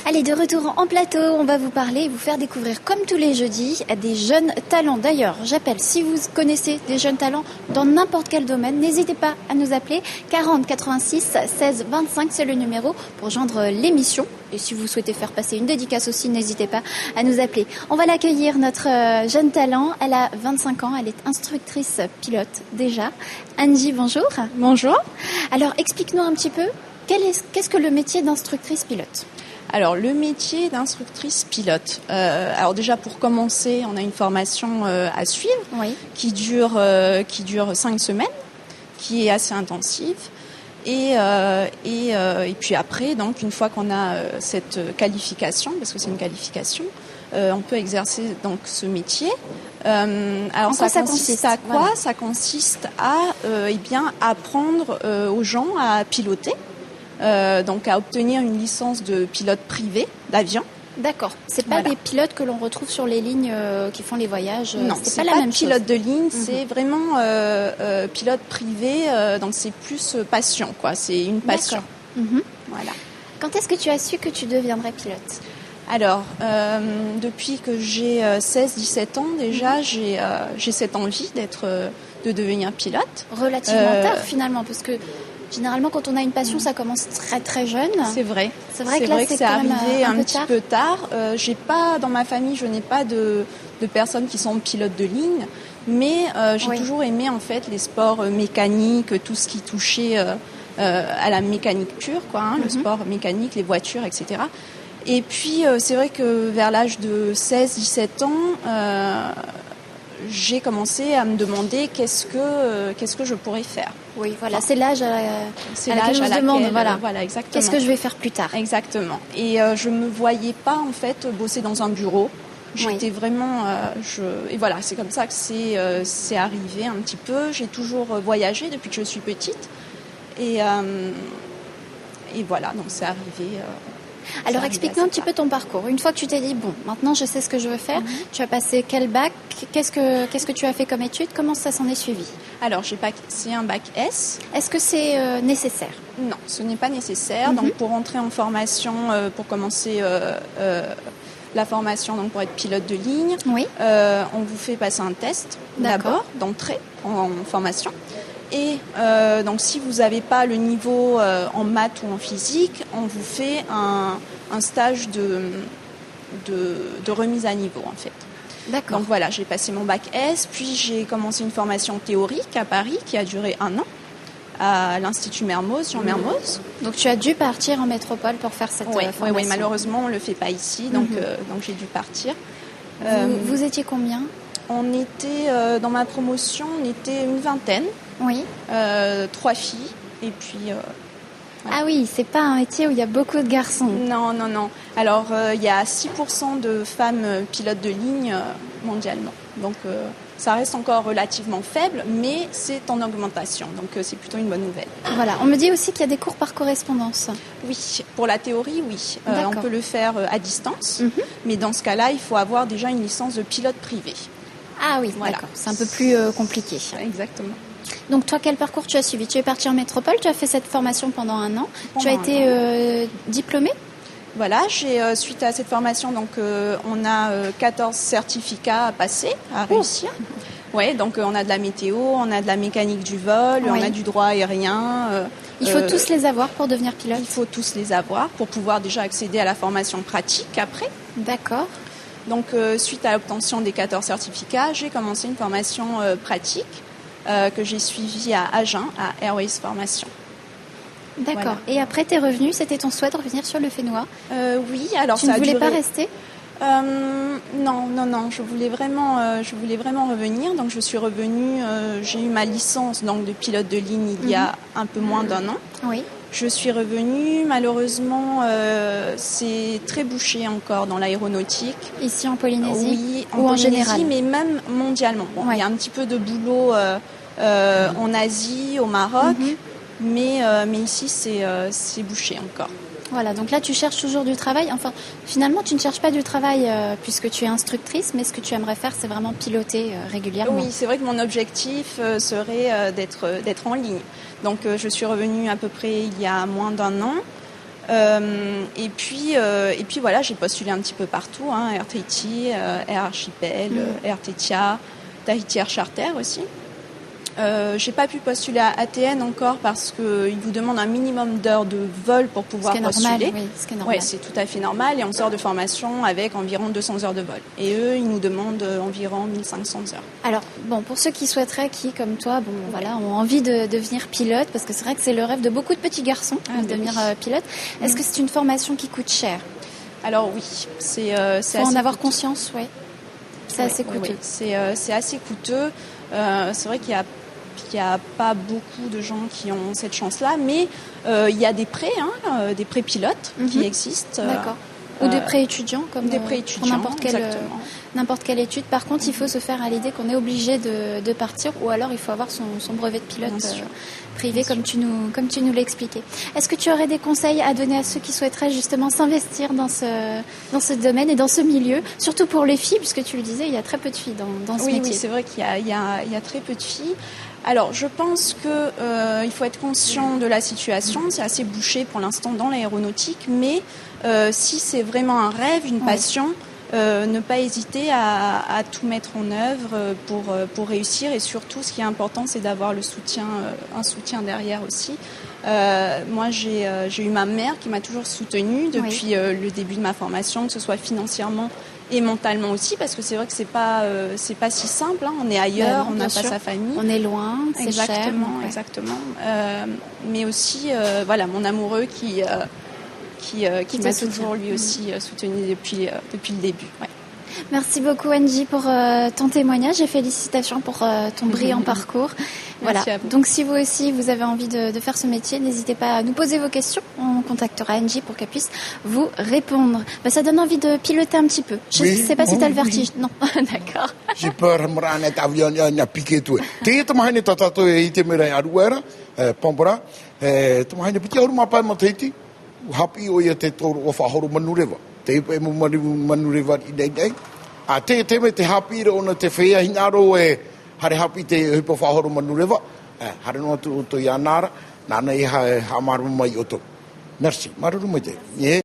Allez, de retour en plateau, on va vous parler et vous faire découvrir, comme tous les jeudis, des jeunes talents. D'ailleurs, j'appelle, si vous connaissez des jeunes talents dans n'importe quel domaine, n'hésitez pas à nous appeler. 40 86 16 25, c'est le numéro pour joindre l'émission. Et si vous souhaitez faire passer une dédicace aussi, n'hésitez pas à nous appeler. On va l'accueillir, notre jeune talent. Elle a 25 ans, elle est instructrice pilote déjà. Angie, bonjour. Bonjour. Alors, explique-nous un petit peu, qu'est-ce que le métier d'instructrice pilote ? Alors, le métier d'instructrice pilote. Alors déjà, pour commencer, on a une formation à suivre qui dure 5 semaines, qui est assez intensive. Et puis après, donc, une fois qu'on a cette qualification, parce que c'est une qualification, on peut exercer donc ce métier. Alors ça consiste à quoi ? Voilà. Ça consiste à apprendre aux gens à piloter. Donc à obtenir une licence de pilote privé d'avion. D'accord. C'est pas des pilotes que l'on retrouve sur les lignes qui font les voyages. Non, c'est pas la même pilote de ligne. C'est vraiment pilote privé. Donc c'est plus passion, quoi. C'est une passion. Voilà. Quand est-ce que tu as su que tu deviendrais pilote ? Alors, depuis que j'ai 16-17 ans déjà, j'ai cette envie de devenir pilote. Relativement tard finalement, parce que généralement, quand on a une passion, ça commence très très jeune. C'est vrai. C'est vrai que c'est arrivé un petit peu tard. Dans ma famille, je n'ai pas de personnes qui sont pilotes de ligne, mais j'ai toujours aimé en fait les sports mécaniques, tout ce qui touchait à la mécanique pure, quoi, le sport mécanique, les voitures, etc. Et puis, c'est vrai que vers l'âge de 16-17 ans, j'ai commencé à me demander qu'est-ce que je pourrais faire. Oui, voilà, c'est l'âge à laquelle je me demande, voilà, exactement. Qu'est-ce que je vais faire plus tard ? Exactement. Et je me voyais pas en fait bosser dans un bureau. J'étais vraiment, et voilà, c'est comme ça que c'est arrivé un petit peu. J'ai toujours voyagé depuis que je suis petite, et voilà, donc c'est arrivé. Alors explique-nous un petit peu ton parcours. Une fois que tu t'es dit, bon, maintenant je sais ce que je veux faire, tu as passé quel bac ? Qu'est-ce que tu as fait comme études ? Comment ça s'en est suivi ? Alors c'est un bac S. Est-ce que c'est nécessaire ? Non, ce n'est pas nécessaire. Donc pour entrer en formation, pour commencer la formation, donc pour être pilote de ligne, on vous fait passer un test d'abord d'entrée en formation. Et donc si vous n'avez pas le niveau en maths ou en physique, on vous fait un stage de remise à niveau en fait. D'accord. Donc voilà, j'ai passé mon bac S, puis j'ai commencé une formation théorique à Paris qui a duré 1 an à l'Institut Mermoz, Jean Mermoz. Donc tu as dû partir en métropole pour faire cette formation. Oui, malheureusement on ne le fait pas ici, donc j'ai dû partir. Vous étiez combien ? On était, dans ma promotion, on était une vingtaine. Oui. 3 filles. Et puis. Ah oui, c'est pas un métier où il y a beaucoup de garçons. Non. Alors, il y a 6% de femmes pilotes de ligne mondialement. Donc, ça reste encore relativement faible, mais c'est en augmentation. Donc, c'est plutôt une bonne nouvelle. Voilà. On me dit aussi qu'il y a des cours par correspondance. Oui, pour la théorie, oui. On peut le faire à distance. Mais dans ce cas-là, il faut avoir déjà une licence de pilote privé. Ah oui, voilà. D'accord. C'est un peu plus compliqué. Exactement. Donc toi, quel parcours tu as suivi ? Tu es partie en métropole, tu as fait cette formation pendant 1 an. Tu as été diplômée ? Voilà, suite à cette formation, donc on a 14 certificats à passer, à réussir. Ouais, donc on a de la météo, on a de la mécanique du vol, on a du droit aérien. Il faut tous les avoir pour devenir pilote ? Il faut tous les avoir pour pouvoir déjà accéder à la formation pratique après. D'accord. Donc suite à l'obtention des 14 certificats, j'ai commencé une formation pratique que j'ai suivie à Agen, à Airways Formation. D'accord. Voilà. Et après, tu es revenue, c'était ton souhait de revenir sur le Fénois ? Oui, alors tu ça ne voulais a duré... pas rester ? Non, je voulais vraiment revenir. Donc je suis revenue, j'ai eu ma licence donc, de pilote de ligne il y a un peu moins d'1 an. Oui. Je suis revenue, malheureusement, c'est très bouché encore dans l'aéronautique. Ici en Polynésie ? Oui, ou en général ? mais même mondialement. Bon, il y a un petit peu de boulot en Asie, au Maroc, mais ici c'est bouché encore. Voilà, donc là tu cherches toujours du travail. Enfin, finalement tu ne cherches pas du travail puisque tu es instructrice, mais ce que tu aimerais faire c'est vraiment piloter régulièrement. Oui, c'est vrai que mon objectif serait d'être en ligne. Donc je suis revenue à peu près il y a moins d'1 an. Et puis voilà, j'ai postulé un petit peu partout, hein, Air Tahiti, Air Archipel, Air Tetia, Tahiti Air Charter aussi. J'ai pas pu postuler à ATN encore parce qu'ils vous demandent un minimum d'heures de vol pour pouvoir postuler. Ce qui est normal. Ouais, c'est tout à fait normal et on sort de formation avec environ 200 heures de vol. Et eux, ils nous demandent environ 1500 heures. Alors, bon, pour ceux qui souhaiteraient, qui, comme toi, ont envie de devenir pilote, parce que c'est vrai que c'est le rêve de beaucoup de petits garçons de devenir pilote, est-ce que c'est une formation qui coûte cher? Alors oui, c'est faut en avoir conscience, oui. C'est assez coûteux. Oui. C'est assez coûteux. C'est vrai qu'il y a pas beaucoup de gens qui ont cette chance-là, mais il y a des prêts, des prêts pilotes qui existent. D'accord. Ou des prêts étudiants, comme des prêts étudiants, n'importe quelle étude. Par contre, il faut se faire à l'idée qu'on est obligé de partir, ou alors il faut avoir son brevet de pilote privé, comme tu nous l'as expliqué. Est-ce que tu aurais des conseils à donner à ceux qui souhaiteraient justement s'investir dans ce domaine et dans ce milieu, surtout pour les filles, puisque tu le disais, il y a très peu de filles dans ce métier. Oui, c'est vrai qu'il y a très peu de filles. Alors, je pense qu'il faut être conscient de la situation. C'est assez bouché pour l'instant dans l'aéronautique, mais si c'est vraiment un rêve, une passion, ne pas hésiter à tout mettre en œuvre pour réussir. Et surtout, ce qui est important, c'est d'avoir un soutien derrière aussi. Moi, j'ai eu ma mère qui m'a toujours soutenue depuis le début de ma formation, que ce soit financièrement et mentalement aussi, parce que c'est vrai que c'est pas si simple. Hein. On est ailleurs, on n'a pas sa famille. On est loin, c'est cher. Exactement. Mais aussi, mon amoureux qui m'a toujours lui aussi soutenu depuis le début. Ouais. Merci beaucoup Angie pour ton témoignage et félicitations pour ton brillant parcours. Voilà. Donc si vous aussi vous avez envie de faire ce métier, n'hésitez pas à nous poser vos questions. On contactera Angie pour qu'elle puisse vous répondre. Ça donne envie de piloter un petit peu. Je ne sais pas si tu as le vertige. Non, d'accord. J'ai peur de avion n'a piqué tout. Tu es mahane tatato e ite mera aruera pombra tu mahane piti aru mapa mataiti happy o ia te toro o whahoro manureva. Te pe mo manureva i dei. A te me te happy ro ona te whea hinaro e hare happy te hipo whahoro manureva. Hare no tu to yanara nana i ha maru mai oto. Merci. Maru mai te.